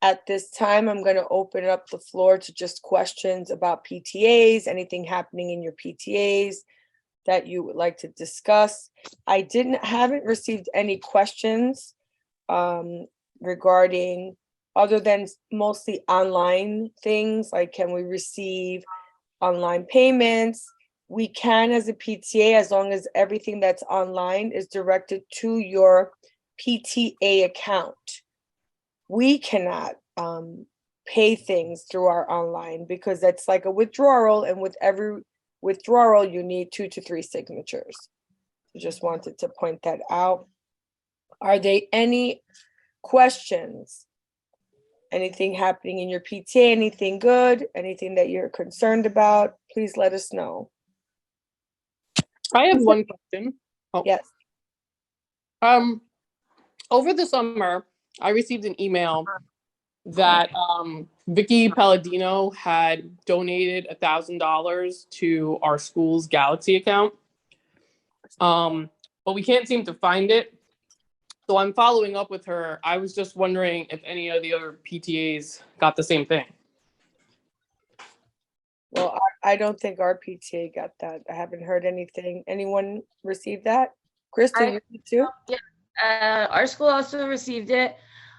At this time, I'm going to open up the floor to just questions about PTAs, anything happening in your PTAs that you would like to discuss. I haven't received any questions regarding, other than mostly online things, like can we receive online payments? We can as a PTA, as long as everything that's online is directed to your PTA account. We cannot pay things through our online because that's like a withdrawal, and with every withdrawal you need 2 to 3 signatures. I just wanted to point that out. Are there any questions? Anything happening in your PTA, anything good, anything that you're concerned about? Please let us know. I have one question. Oh. Yes. Over the summer, I received an email that Vicky Palladino had donated $1,000 to our school's Galaxy account. But we can't seem to find it. So I'm following up with her. I was just wondering if any of the other PTAs got the same thing. Well, I don't think our PTA got that. I haven't heard anything. Anyone received that? Kristen, you did too? Our school also received it.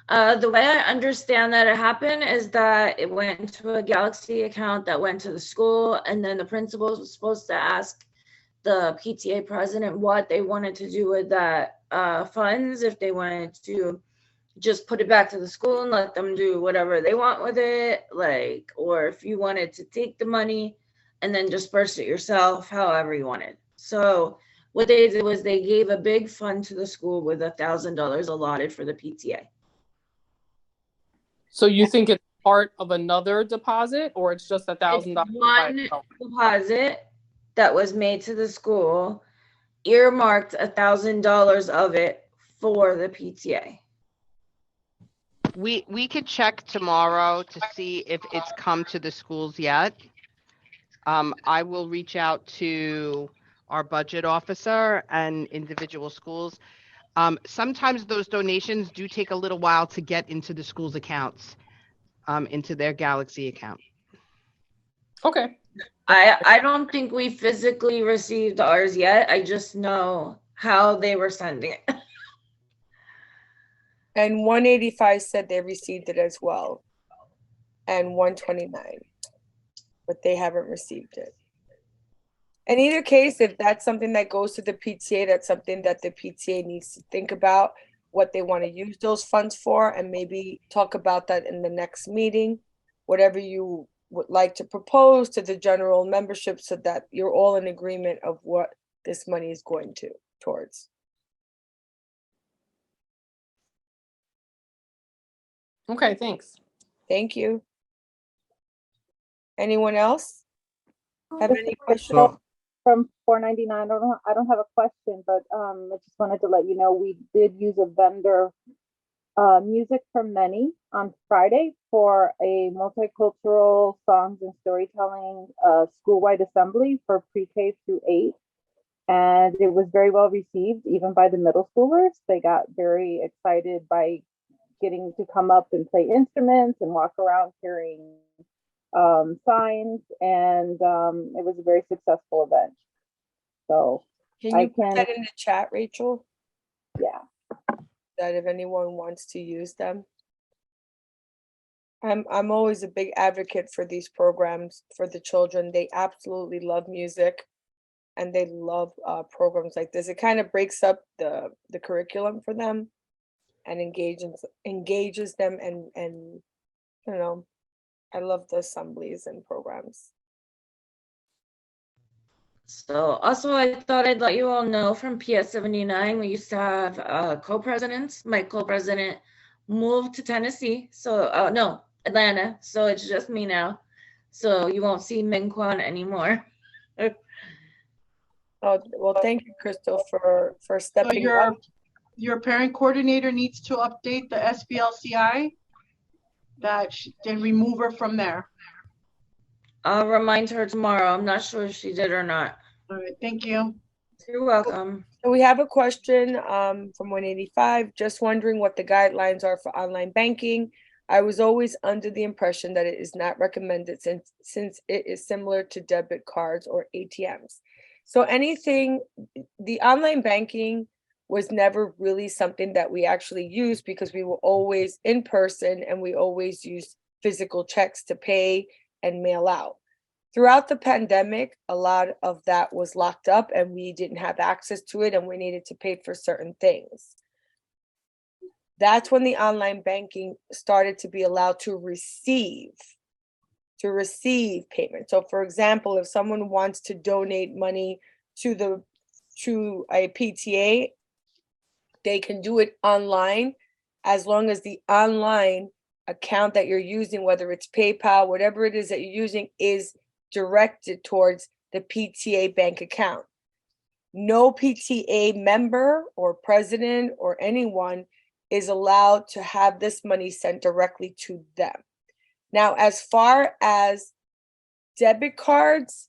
The way I understand that it happened is that it went into a Galaxy account that went to the school, and then the principal was supposed to ask the PTA president what they wanted to do with that funds, if they wanted to just put it back to the school and let them do whatever they want with it, like, or if you wanted to take the money and then disperse it yourself, however you wanted. So what they did was they gave a big fund to the school with $1,000 allotted for the PTA. So you think it's part of another deposit, or it's just $1,000? One deposit that was made to the school, earmarked $1,000 of it for the PTA. We could check tomorrow to see if it's come to the schools yet. I will reach out to our budget officer and individual schools. Sometimes those donations do take a little while to get into the schools' accounts, into their Galaxy account. Okay. I don't think we physically received ours yet. I just know how they were sending it. And 185 said they received it as well. And 129, but they haven't received it. In either case, if that's something that goes to the PTA, that's something that the PTA needs to think about what they want to use those funds for, and maybe talk about that in the next meeting, whatever you would like to propose to the general membership so that you're all in agreement of what this money is going towards. Okay, thanks. Thank you. Anyone else have any questions? So, From 499, I don't have a question, but I just wanted to let you know we did use a vendor, Music from Many, on Friday for a multicultural songs and storytelling school-wide assembly for pre-K through 8. And it was very well received, even by the middle schoolers. They got very excited by getting to come up and play instruments and walk around carrying signs, and it was a very successful event. So Can I you put can- that in the chat, Rachel? yeah, That if anyone wants to use them. I'm always a big advocate for these programs for the children. They absolutely love music and they love programs like this. It kind of breaks up the curriculum for them and engages them and you know, I love the assemblies and programs. So also, I thought I'd let you all know from PS 79, we used to have co-presidents. My co-president moved to Tennessee, so no, Atlanta. So it's just me now. So you won't see Min Kwan anymore. Oh, well, thank you, Crystal, for So stepping up. your parent coordinator needs to update the SBLCI then remove her from there. I'll remind her tomorrow. I'm not sure if she did or not. All right, thank you. You're welcome. So we have a question from 185, just wondering what the guidelines are for online banking. I was always under the impression that it is not recommended since it is similar to debit cards or ATMs. So anything, the online banking was never really something that we actually used because we were always in person and we always used physical checks to pay and mail out. Throughout the pandemic, a lot of that was locked up and we didn't have access to it and we needed to pay for certain things. That's when the online banking started to be allowed to receive payment. So for example, if someone wants to donate money to a PTA, they can do it online as long as the online account that you're using, whether it's PayPal, whatever it is that you're using, is directed towards the PTA bank account. No PTA member or president or anyone is allowed to have this money sent directly to them. Now, as far as debit cards,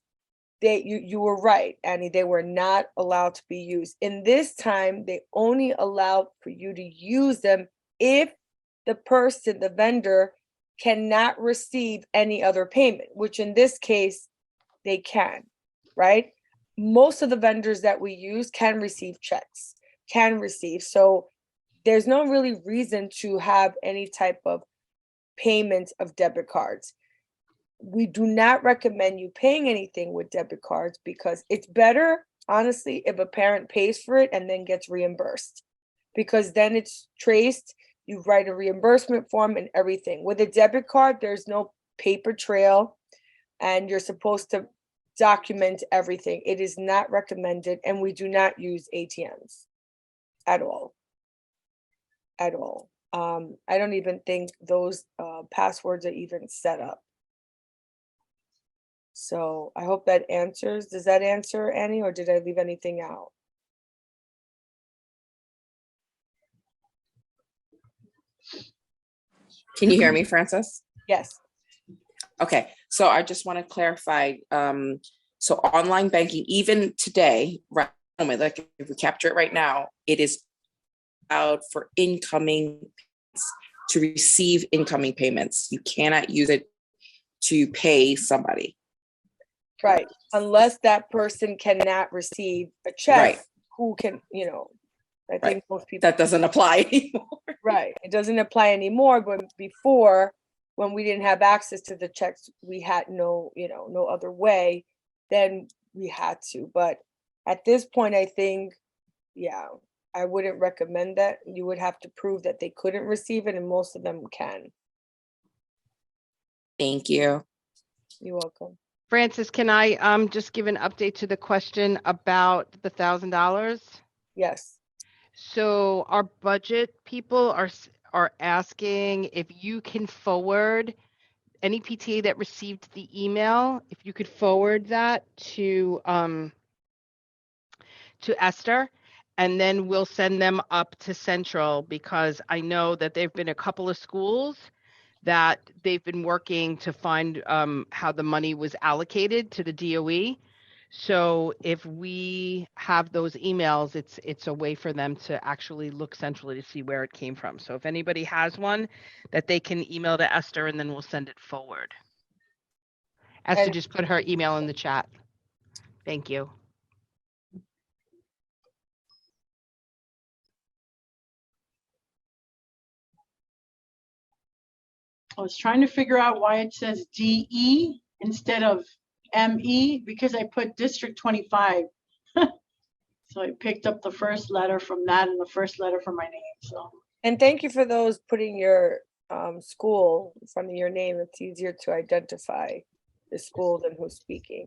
you were right, Annie, they were not allowed to be used. In this time, they only allowed for you to use them if the person, the vendor, cannot receive any other payment, which in this case, they can, right? Most of the vendors that we use can receive checks, so there's no really reason to have any type of payment of debit cards. We do not recommend you paying anything with debit cards because it's better, honestly, if a parent pays for it and then gets reimbursed, because then it's traced, you write a reimbursement form and everything. With a debit card, there's no paper trail and you're supposed to document everything. It is not recommended and we do not use ATMs at all. At all. I don't even think those passwords are even set up. So I hope that answers. Does that answer, Annie, or did I leave anything out? Can you hear me, Francis? Yes. Okay, so I just want to clarify. So online banking, even today, right, like if we capture it right now, it is allowed for incoming to receive incoming payments. You cannot use it to pay somebody. Right, unless that person cannot receive a check, Right. who can, I Right. think most people. That doesn't apply anymore. Right, it doesn't apply anymore, but before, when we didn't have access to the checks, we had no other way, then we had to. But at this point, I think, yeah, I wouldn't recommend that. You would have to prove that they couldn't receive it, and most of them can. Thank you. You're welcome. Francis, can I just give an update to the question about the $1,000? Yes. So our budget people are asking if you can forward any PTA that received the email, if you could forward that to Esther, and then we'll send them up to Central, because I know that there've been a couple of schools that they've been working to find how the money was allocated to the DOE. So if we have those emails, it's a way for them to actually look centrally to see where it came from. So if anybody has one that they can email to Esther and then we'll send it forward. Esther And- just put her email in the chat. Thank you. I was trying to figure out why it says DE instead of ME because I put District 25. So I picked up the first letter from that and the first letter from my name. So And thank you for those putting your school in front of your name. It's easier to identify the school than who's speaking.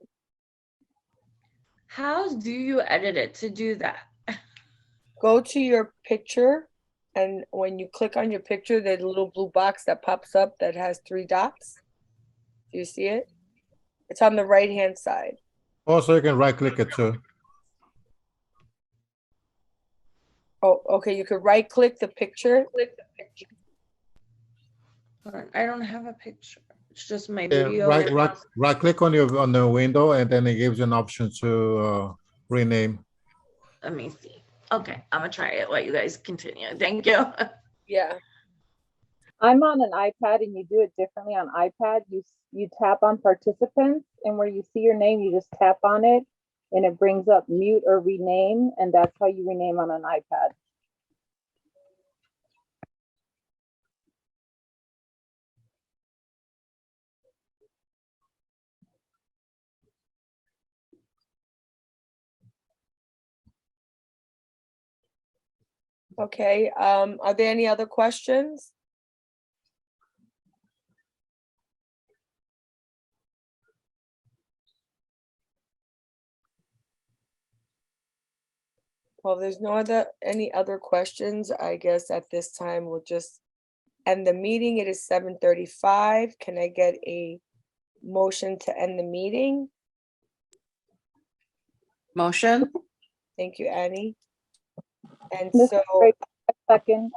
How do you edit it to do that? Go to your picture, and when you click on your picture, there's a little blue box that pops up that has 3 dots. Do you see it? It's on the right-hand side. Also, you can right click it too. Oh, okay, you could right-click the picture. Hold on, I don't have a picture. It's just my Yeah, video. right click on the window, and then it gives you an option to rename. Let me see. Okay, I'm gonna try it while you guys continue. Thank you. Yeah. I'm on an iPad and you do it differently on iPad. You tap on participants and where you see your name, you just tap on it and it brings up mute or rename, and that's how you rename on an iPad. Okay, are there any other questions? Well, there's any other questions, I guess at this time we'll just end the meeting. It is 7:35. Can I get a motion to end the meeting? Motion? Thank you, Annie. And Mrs. so, Drake, second.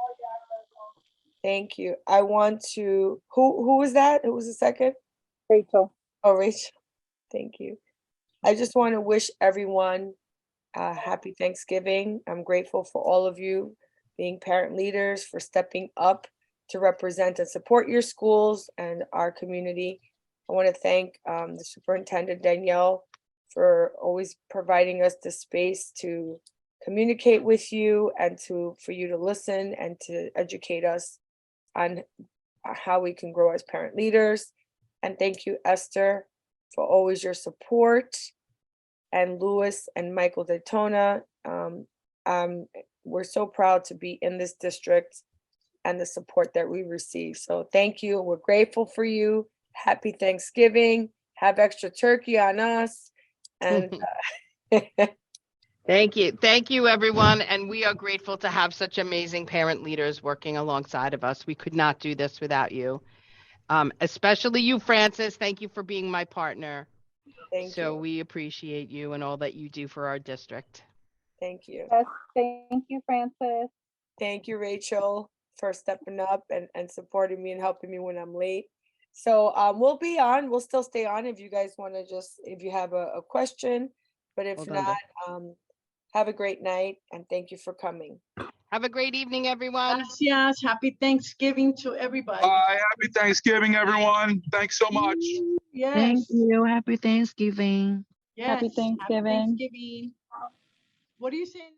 thank you. I want to, who was that? Who was the second? Rachel. Oh, Rachel, thank you. I just want to wish everyone a happy Thanksgiving. I'm grateful for all of you being parent leaders, for stepping up to represent and support your schools and our community. I want to thank the superintendent, Danielle, for always providing us the space to communicate with you and for you to listen and to educate us on how we can grow as parent leaders. And thank you, Esther, for always your support, and Louis and Michael Daytona. We're so proud to be in this district and the support that we receive. So thank you. We're grateful for you. Happy Thanksgiving. Have extra turkey on us. And Thank you. Thank you, everyone. And we are grateful to have such amazing parent leaders working alongside of us. We could not do this without you. Especially you, Francis. Thank you for being my partner. thank you. We appreciate you and all that you do for our district. Thank you. Yes, thank you, Francis. Thank you, Rachel, for stepping up and supporting me and helping me when I'm late. So we'll be on. We'll still stay on if you guys want to if you have a question. But if Hold on, not, have a great night and thank you for coming. Have a great evening, everyone. gracias. Happy Thanksgiving to everybody. Bye. Happy Thanksgiving, everyone. Thanks so much. Yes. Thank you. Happy Thanksgiving. Yes. Happy Thanksgiving. Thanksgiving. What are you saying?